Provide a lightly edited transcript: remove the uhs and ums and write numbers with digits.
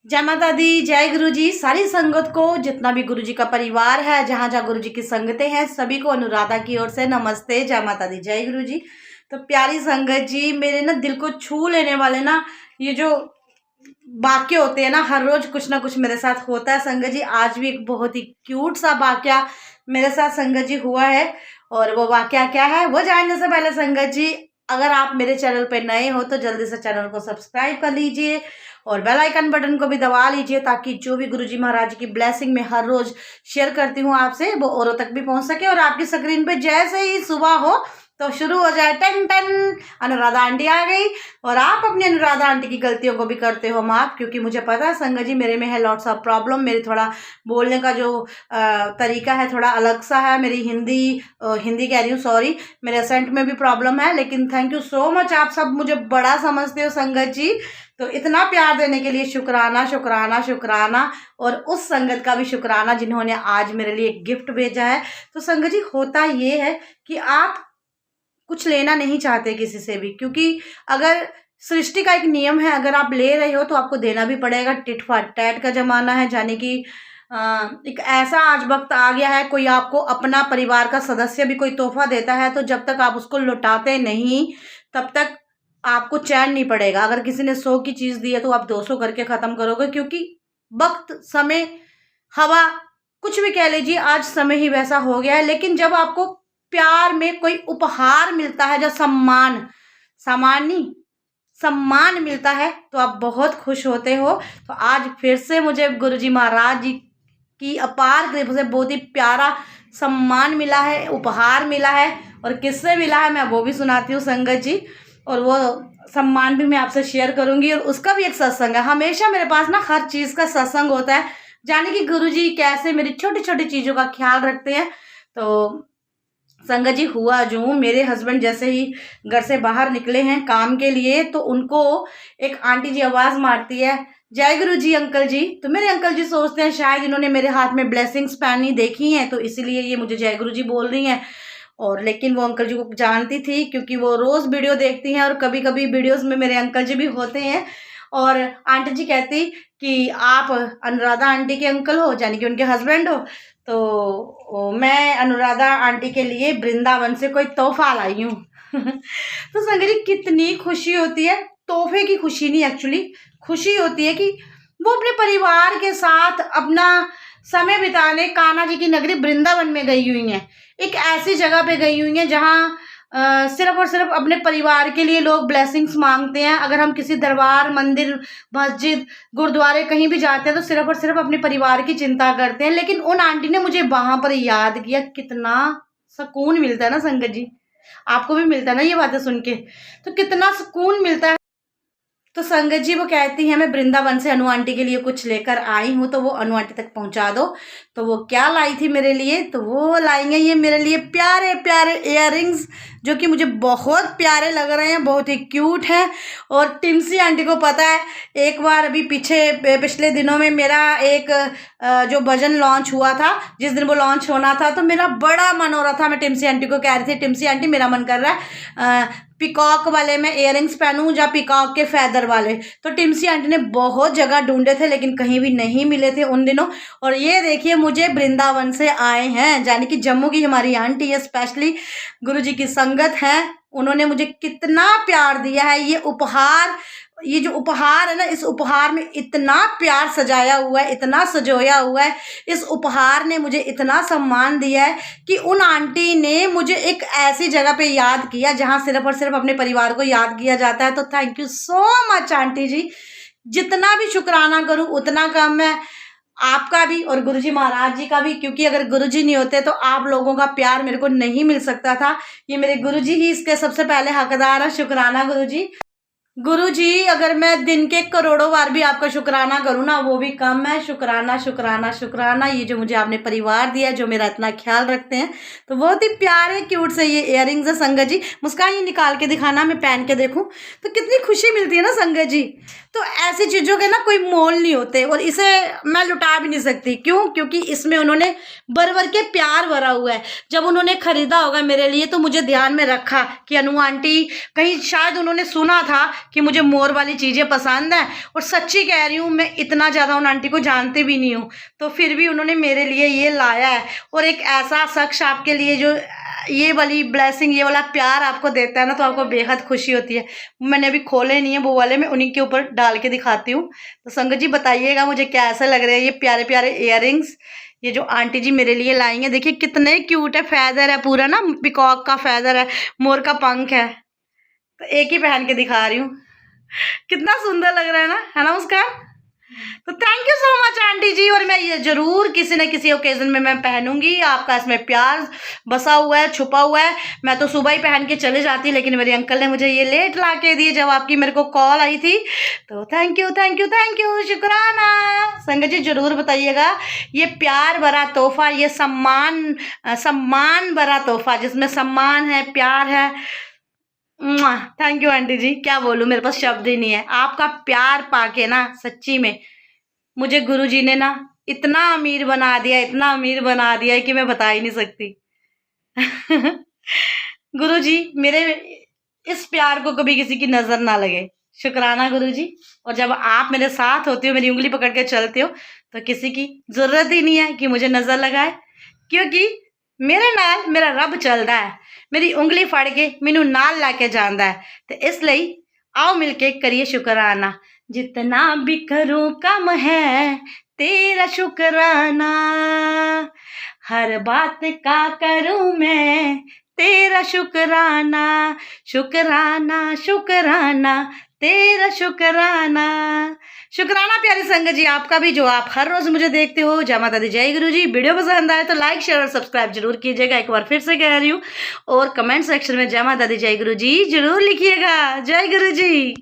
जय माता दी, जय गुरु जी। सारी संगत को, जितना भी गुरु जी का परिवार है, जहाँ जहाँ गुरु जी की संगतें हैं, सभी को अनुराधा की ओर से नमस्ते। जय माता दी, जय गुरु जी। तो प्यारी संगत जी, मेरे ना दिल को छू लेने वाले ना ये जो वाक्य होते हैं ना, हर रोज कुछ ना कुछ मेरे साथ होता है संगत जी। आज भी एक बहुत ही क्यूट सा वाक्य मेरे साथ संगत जी हुआ है, और वो वाक्य क्या है वो जानने से पहले संगत जी, अगर आप मेरे चैनल पे नए हो तो जल्दी से चैनल को सब्सक्राइब कर लीजिए और बेल आइकन बटन को भी दबा लीजिए, ताकि जो भी गुरुजी महाराज की ब्लेसिंग मैं हर रोज शेयर करती हूँ आपसे, वो औरों तक भी पहुंच सके। और आपकी स्क्रीन पे जैसे ही सुबह हो तो शुरू हो जाए टन टन, अनुराधा आंटी आ गई। और आप अपनी अनुराधा आंटी की गलतियों को भी करते हो माफ, क्योंकि मुझे पता है संगत जी मेरे में है लॉट्स ऑफ प्रॉब्लम। मेरी थोड़ा बोलने का जो तरीका है थोड़ा अलग सा है। मेरी हिंदी कह रही हूँ, सॉरी, मेरे एसेंट में भी प्रॉब्लम है। लेकिन थैंक यू सो मच, आप सब मुझे बड़ा समझते हो संगत जी। तो इतना प्यार देने के लिए शुक्राना शुक्राना शुक्राना, और उस संगत का भी शुक्राना जिन्होंने आज मेरे लिए गिफ्ट भेजा है। तो संगत जी, होता ये है कि आप कुछ लेना नहीं चाहते किसी से भी, क्योंकि अगर सृष्टि का एक नियम है, अगर आप ले रहे हो तो आपको देना भी पड़ेगा। टिट फॉर टैट का जमाना है, यानी कि एक ऐसा आज वक्त आ गया है, कोई आपको अपना परिवार का सदस्य भी कोई तोहफा देता है तो जब तक आप उसको लौटाते नहीं तब तक आपको चैन नहीं पड़ेगा। अगर किसी ने 100 की चीज़ दी है तो आप 200 करके ख़त्म करोगे, क्योंकि वक्त, समय, हवा, कुछ भी कह लीजिए, आज समय ही वैसा हो गया है। लेकिन जब आपको प्यार में कोई उपहार मिलता है, जो सम्मान, सामान नहीं, सम्मान मिलता है, तो आप बहुत खुश होते हो। तो आज फिर से मुझे गुरुजी महाराज जी की अपार कृपा से बहुत ही प्यारा सम्मान मिला है, उपहार मिला है। और किससे मिला है मैं वो भी सुनाती हूँ संगत जी, और वो सम्मान भी मैं आपसे शेयर करूँगी। और उसका भी एक सत्संग है। हमेशा मेरे पास ना हर चीज़ का सत्संग होता है, जाने कि गुरुजी कैसे मेरी छोटी छोटी चीज़ों का ख्याल रखते हैं। तो संगत जी, हुआ जो मेरे हस्बैंड जैसे ही घर से बाहर निकले हैं काम के लिए, तो उनको एक आंटी जी आवाज़ मारती है, जय गुरु जी अंकल जी। तो मेरे अंकल जी सोचते हैं शायद इन्होंने मेरे हाथ में ब्लेसिंग्स पहनी देखी हैं, तो इसीलिए ये मुझे जय गुरु जी बोल रही हैं। और लेकिन वो अंकल जी को जानती थी, क्योंकि वो रोज़ वीडियो देखती हैं और कभी कभी वीडियोस में मेरे अंकल जी भी होते हैं। और आंटी जी कहती कि आप अनुराधा आंटी के अंकल हो, यानी कि उनके हस्बैंड हो। तो मैं अनुराधा आंटी के लिए वृंदावन से कोई तोहफा लाई हूँ। तो संगत जी, कितनी खुशी होती है। तोहफे की खुशी नहीं, एक्चुअली खुशी होती है कि वो अपने परिवार के साथ अपना समय बिताने कान्हा जी की नगरी वृंदावन में गई हुई हैं। एक ऐसी जगह पे गई हुई हैं जहाँ सिर्फ और सिर्फ अपने परिवार के लिए लोग ब्लेसिंग्स मांगते हैं। अगर हम किसी दरबार, मंदिर, मस्जिद, गुरुद्वारे कहीं भी जाते हैं तो सिर्फ और सिर्फ अपने परिवार की चिंता करते हैं। लेकिन उन आंटी ने मुझे वहां पर याद किया। कितना सुकून मिलता है ना संगत जी, आपको भी मिलता है ना ये बातें सुन के, तो कितना सुकून मिलता है। तो संगत जी, वो कहती हैं मैं वृंदावन से अनु आंटी के लिए कुछ लेकर आई हूँ, तो वो अनु आंटी तक पहुँचा दो। तो वो क्या लाई थी मेरे लिए, तो वो लाएंगे ये मेरे लिए प्यारे प्यारे इयररिंग्स, जो कि मुझे बहुत प्यारे लग रहे हैं, बहुत ही क्यूट हैं। और टिम्सी आंटी को पता है, एक बार अभी पिछले दिनों में मेरा एक जो भजन लॉन्च हुआ था, जिस दिन वो लॉन्च होना था, तो मेरा बड़ा मन हो रहा था। मैं टिम्सी आंटी को कह रही थी, टिम्सी आंटी मेरा मन कर रहा है पिकॉक वाले मैं इयररिंग्स पहनूं या पिकॉक के फैदर वाले। तो टिम्सी आंटी ने बहुत जगह ढूंढे थे लेकिन कहीं भी नहीं मिले थे उन दिनों। और ये देखिए मुझे वृंदावन से आए हैं, यानी कि जम्मू की हमारी आंटी है, स्पेशली गुरुजी की संगत है, उन्होंने मुझे कितना प्यार दिया है। ये उपहार, ये जो उपहार है ना, इस उपहार में इतना प्यार सजाया हुआ है, इतना सजोया हुआ है। इस उपहार ने मुझे इतना सम्मान दिया है कि उन आंटी ने मुझे एक ऐसी जगह पे याद किया जहां सिर्फ और सिर्फ अपने परिवार को याद किया जाता है। तो thank you so much aunty ji. जितना भी शुक्राना करूं उतना कम है, आपका भी और गुरुजी महाराज जी का भी, क्योंकि अगर गुरुजी नहीं होते तो आप लोगों का प्यार मेरे को नहीं मिल सकता था। ये मेरे गुरुजी ही इसके सबसे पहले हकदार है। शुक्राना गुरुजी। गुरुजी, अगर मैं दिन के करोड़ों बार भी आपका शुक्राना करूँ ना वो भी कम है। शुक्राना शुक्राना शुक्राना, ये जो मुझे आपने परिवार दिया है, जो मेरा इतना ख्याल रखते हैं। तो बहुत ही प्यारे क्यूट से ये इयररिंग्स है संगत जी। मुस्कान, ये निकाल के दिखाना, मैं पहन के देखूं तो कितनी खुशी मिलती है ना संगत जी। तो ऐसी चीज़ों के ना कोई मोल नहीं होते, और इसे मैं लुटा भी नहीं सकती। क्यों? क्योंकि इसमें उन्होंने भर के प्यार भरा हुआ है। जब उन्होंने खरीदा होगा मेरे लिए तो मुझे ध्यान में रखा कि अनु आंटी, कहीं शायद उन्होंने सुना था कि मुझे मोर वाली चीज़ें पसंद हैं। और सच्ची कह रही हूँ, मैं इतना ज़्यादा उन आंटी को जानते भी नहीं हूँ, तो फिर भी उन्होंने मेरे लिए ये लाया है। और एक ऐसा शख्स आपके लिए जो ये वाली ब्लेसिंग, ये वाला प्यार आपको देता है ना, तो आपको बेहद खुशी होती है। मैंने अभी खोले नहीं है वो वाले, मैं उन्हीं के ऊपर डाल के दिखाती हूँ। तो संगत जी बताइएगा मुझे कैसे लग रहे हैं ये प्यारे प्यारे इयररिंग्स, ये जो आंटी जी मेरे लिए लाई हैं। देखिए कितने क्यूट है, फेदर है पूरा ना, पिकॉक का फेदर है, मोर का पंख है। तो एक ही पहन के दिखा रही हूँ, कितना सुंदर लग रहा है ना मुस्कान। तो thank you so much aunty ji. और मैं ये जरूर किसी न किसी ओकेजन में मैं पहनूंगी, आपका इसमें प्यार बसा हुआ है, छुपा हुआ है। मैं तो सुबह ही पहन के चले जाती, लेकिन मेरे अंकल ने मुझे ये लेट ला के दिए जब आपकी मेरे को कॉल आई थी। तो thank you thank you thank you, शुक्राना। संगत जी जरूर बताइएगा, ये प्यार भरा तोहफा, ये सम्मान भरा तोहफा, जिसमें सम्मान है, प्यार है। थैंक यू आंटी जी, क्या बोलूँ, मेरे पास शब्द ही नहीं है। आपका प्यार पाके ना सच्ची में मुझे गुरुजी ने ना इतना अमीर बना दिया, इतना अमीर बना दिया है कि मैं बता ही नहीं सकती। गुरुजी मेरे इस प्यार को कभी किसी की नजर ना लगे, शुक्राना गुरुजी। और जब आप मेरे साथ होते हो, मेरी उंगली पकड़ के चलते हो, तो किसी की जरूरत ही नहीं है कि मुझे नजर लगाए, क्योंकि मेरे नाल मेरा रब चलता है, मेरी उंगली फड़ के मैनू नाल लाके जांदा है। तो इसलिए आओ मिलके करिए शुक्राना। जितना भी करूं कम है तेरा शुक्राना, हर बात का करूं मैं तेरा शुक्राना, शुक्राना शुक्राना तेरा शुक्राना। शुक्राना प्यारी संगत जी आपका भी, जो आप हर रोज मुझे देखते हो। जय माता दी, जय गुरु जी। वीडियो पसंद आए तो लाइक शेयर और सब्सक्राइब जरूर कीजिएगा। एक बार फिर से कह रही हूँ, और कमेंट सेक्शन में जय माता दी, जय गुरु जी जरूर लिखिएगा। जय गुरु जी।